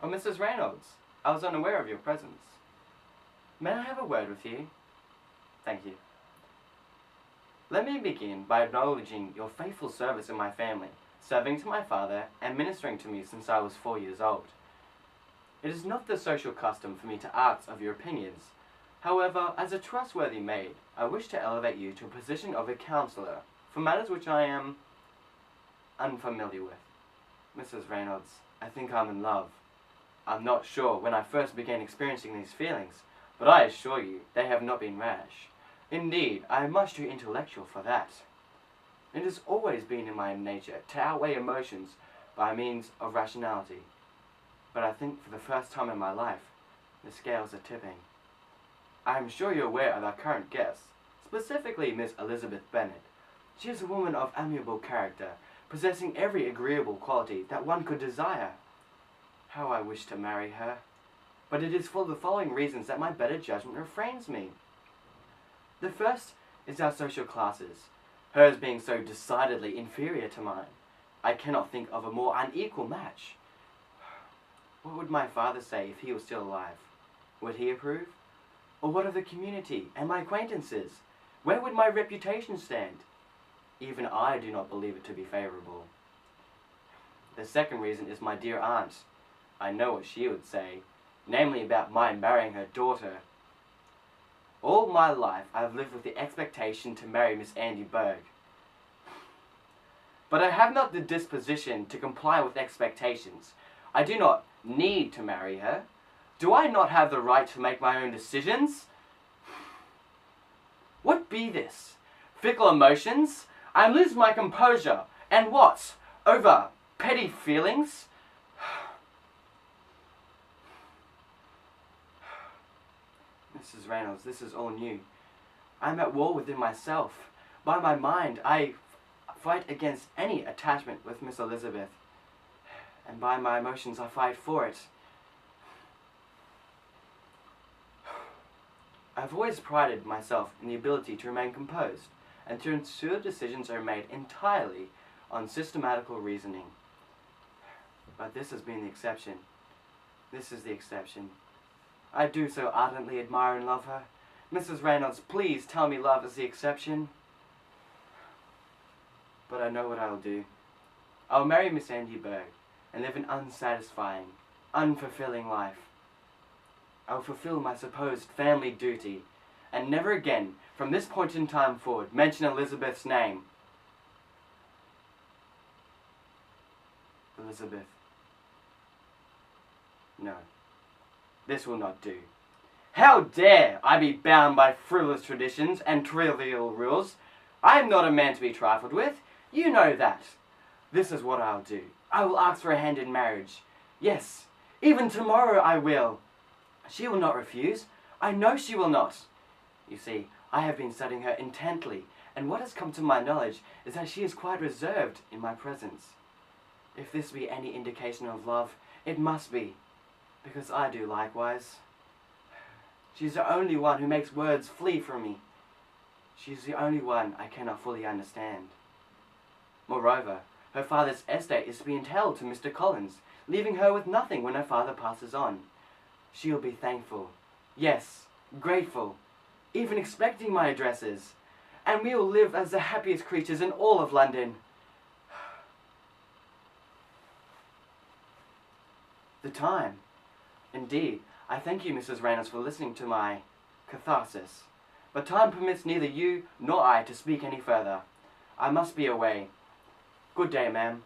Oh, Mrs Reynolds, I was unaware of your presence. May I have a word with you? Thank you. Let me begin by acknowledging your faithful service in my family, serving to my father and ministering to me since I was 4 years old. It is not the social custom for me to ask of your opinions. However, as a trustworthy maid, I wish to elevate you to a position of a counsellor for matters which I am unfamiliar with. Mrs Reynolds, I think I'm in love. I'm not sure when I first began experiencing these feelings, but I assure you they have not been rash. Indeed, I am much too intellectual for that. It has always been in my nature to outweigh emotions by means of rationality. But I think for the first time in my life, the scales are tipping. I am sure you're aware of our current guest, specifically Miss Elizabeth Bennet. She is a woman of amiable character, possessing every agreeable quality that one could desire. How I wish to marry her! But it is for the following reasons that my better judgment refrains me. The first is our social classes, hers being so decidedly inferior to mine. I cannot think of a more unequal match. What would my father say if he was still alive? Would he approve? Or what of the community and my acquaintances? Where would my reputation stand? Even I do not believe it to be favourable. The second reason is my dear aunt. I know what she would say, namely about my marrying her daughter. All my life I have lived with the expectation to marry Miss Andy Berg. But I have not the disposition to comply with expectations. I do not need to marry her. Do I not have the right to make my own decisions? What be this? Fickle emotions? I lose my composure. And what? Over petty feelings? Mrs Reynolds, this is all new. I am at war within myself. By my mind, I fight against any attachment with Miss Elizabeth. And by my emotions, I fight for it. I've always prided myself in the ability to remain composed and to ensure decisions are made entirely on systematical reasoning. But this has been the exception. This is the exception. I do so ardently admire and love her. Mrs Reynolds, please tell me love is the exception. But I know what I'll do. I'll marry Miss Andy Berg and live an unsatisfying, unfulfilling life. I will fulfill my supposed family duty, and never again, from this point in time forward, mention Elizabeth's name. Elizabeth. No, this will not do. How dare I be bound by frivolous traditions and trivial rules? I am not a man to be trifled with. You know that. This is what I'll do. I will ask for a hand in marriage. Yes, even tomorrow I will. She will not refuse. I know she will not. You see, I have been studying her intently, and what has come to my knowledge is that she is quite reserved in my presence. If this be any indication of love, it must be, because I do likewise. She is the only one who makes words flee from me. She is the only one I cannot fully understand. Moreover, her father's estate is to be entailed to Mr Collins, leaving her with nothing when her father passes on. She will be thankful, yes, grateful, even expecting my addresses, and we will live as the happiest creatures in all of London. The time. Indeed, I thank you, Mrs Reynolds, for listening to my catharsis, but time permits neither you nor I to speak any further. I must be away. Good day, ma'am.